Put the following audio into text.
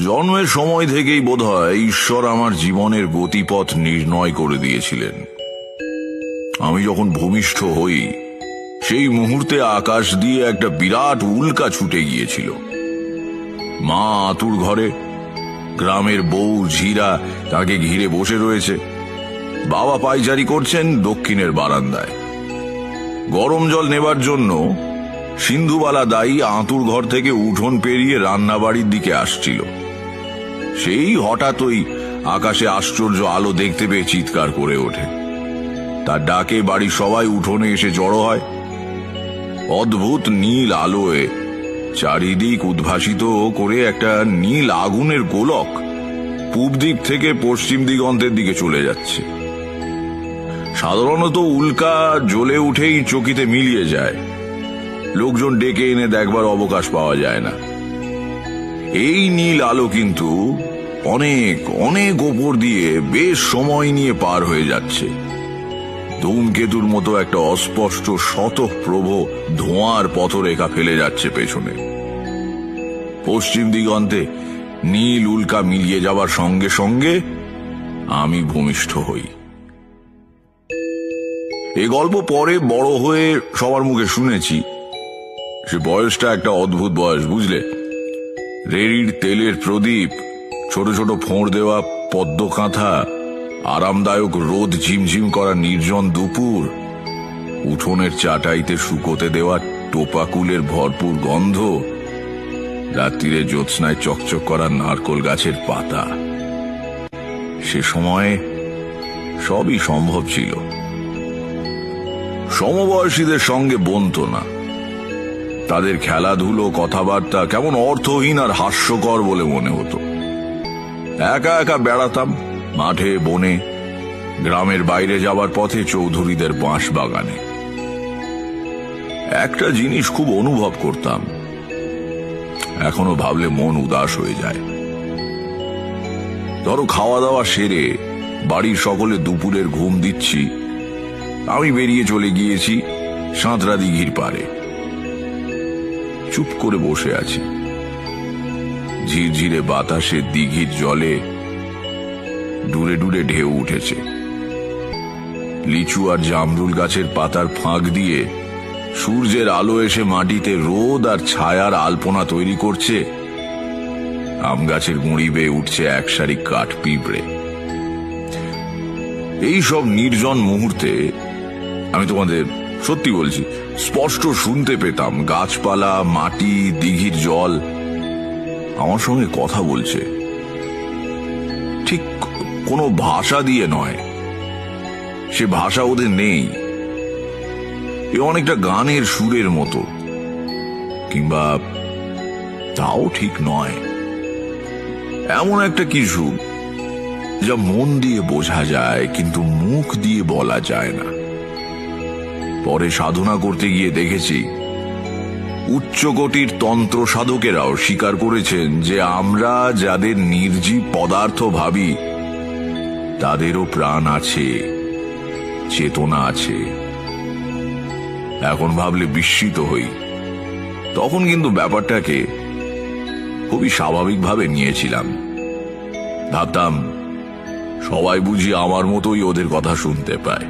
জন্মের সময় থেকেই বোধহয় ঈশ্বর আমার জীবনের গতিপথ নির্ণয় করে দিয়েছিলেন। আমি যখন ভূমিষ্ঠ হই সেই মুহূর্তে আকাশ দিয়ে একটা বিরাট উল্কা ছুটে গিয়েছিল। মা আতুর ঘরে, গ্রামের বউ ঝিরা তাকে ঘিরে বসে রয়েছে, বাবা পায়চারি করছেন দক্ষিণের বারান্দায়। গরম জল নেবার জন্য সিন্ধুবালা দাই আতুর ঘর থেকে উঠোন পেরিয়ে রান্নাবাড়ির দিকে আসছিল। সেই হঠাৎই আকাশে আশ্চর্য আলো দেখতে পেয়ে চিৎকার করে ওঠে। তার ডাকে বাড়ির সবাই উঠোনে এসে জড়ো হয়। অদ্ভুত নীল আলোয় চারিদিক উদ্ভাসিত করে একটা নীল আগুনের গোলক পূব দিক থেকে পশ্চিম দিগন্তের দিকে চলে যাচ্ছে। সাধারণত উল্কা জ্বলে উঠেই চকিতে মিলিয়ে যায়, লোকজন ডেকে এনে দেখবার অবকাশ পাওয়া যায় না। এই নীল আলো কিন্তু অনেক অনেক ওপর দিয়ে বেশ সময় নিয়ে পার হয়ে যাচ্ছে। ধূমকেতুর মতো একটা অস্পষ্ট শতপ্রভ ধোঁয়ার পথরেখা ফেলে যাচ্ছে পেছনে। পশ্চিম দিগন্তে নীল উল্কা মিলিয়ে যাবার সঙ্গে সঙ্গে আমি ভূমিষ্ঠ হই। এই গল্প পরে বড় হয়ে সবার মুখে শুনেছি। সে বয়সটা একটা অদ্ভুত বয়স, বুঝলে। রেড়ির তেলের প্রদীপ, ছোট ছোট ফোঁড় দেওয়া পদ্ম কাঁথা, আরামদায়ক রোদ ঝিমঝিম করা নির্জন দুপুর, উঠোনের চাটাইতে শুকোতে দেওয়া টোপাকুলের ভরপুর গন্ধ, রাত্রিরে জ্যোৎস্নায় চকচক করা নারকোল গাছের পাতা। সে সময়ে সবই সম্ভব ছিল। সমবয়সীদের সঙ্গে বনতো না। তাদের খেলাধুলো, কথাবার্তা কেমন অর্থহীন আর হাস্যকর বলে মনে হতো। একা একা বেড়াতাম মাঠে, বনে, গ্রামের বাইরে যাবার পথে চৌধুরীদের বাঁশ বাগানে। একটা জিনিস খুব অনুভব করতাম, এখনো ভাবলে মন উদাস হয়ে যায়। ধরো খাওয়া দাওয়া সেরে বাড়ির সকলে দুপুরের ঘুম দিচ্ছি, আমি বেরিয়ে চলে গিয়েছি সাঁতরা দিঘির পারে। চুপ করে বসে আছি। ঝিরঝিরে বাতাসে দিঘির জলে ডুরে ডুরে ঢেউ উঠেছে। লিচু আর জামরুল গাছের পাতার ফাঁক দিয়ে সূর্যের আলো এসে মাটিতে রোদ আর ছায়ার আলপনা তৈরি করছে। আম গাছের গুঁড়ি বেয়ে উঠছে এক সারি কাঠ পিঁপড়ে। এই সব নির্জন মুহূর্তে আমি তোমাদের সত্যি বলছি, স্পষ্ট শুনতে পেতাম গাছপালা, মাটি, দিঘির জল আমার সঙ্গে কথা বলছে। ঠিক কোনো ভাষা দিয়ে নয়, সে ভাষা ওদের নেই। এ অনেকটা গানের সুরের মতো, কিংবা তাও ঠিক নয়। এমন একটা কিছু যা মন দিয়ে বোঝা যায় কিন্তু মুখ দিয়ে বলা যায় না। পরে সাধনা করতে গিয়ে দেখেছি উচ্চকোটির তন্ত্র সাধকেরাও স্বীকার করেছেন যে আমরা যাদের নির্জীব পদার্থ ভাবি তাদেরও প্রাণ আছে, চেতনা আছে। এখন ভাবলে বিস্মিত হই। তখন কিন্তু ব্যাপারটাকে খুবই স্বাভাবিকভাবে নিয়েছিলাম। ভাবতাম সবাই বুঝি আমার মতোই ওদের কথা শুনতে পায়।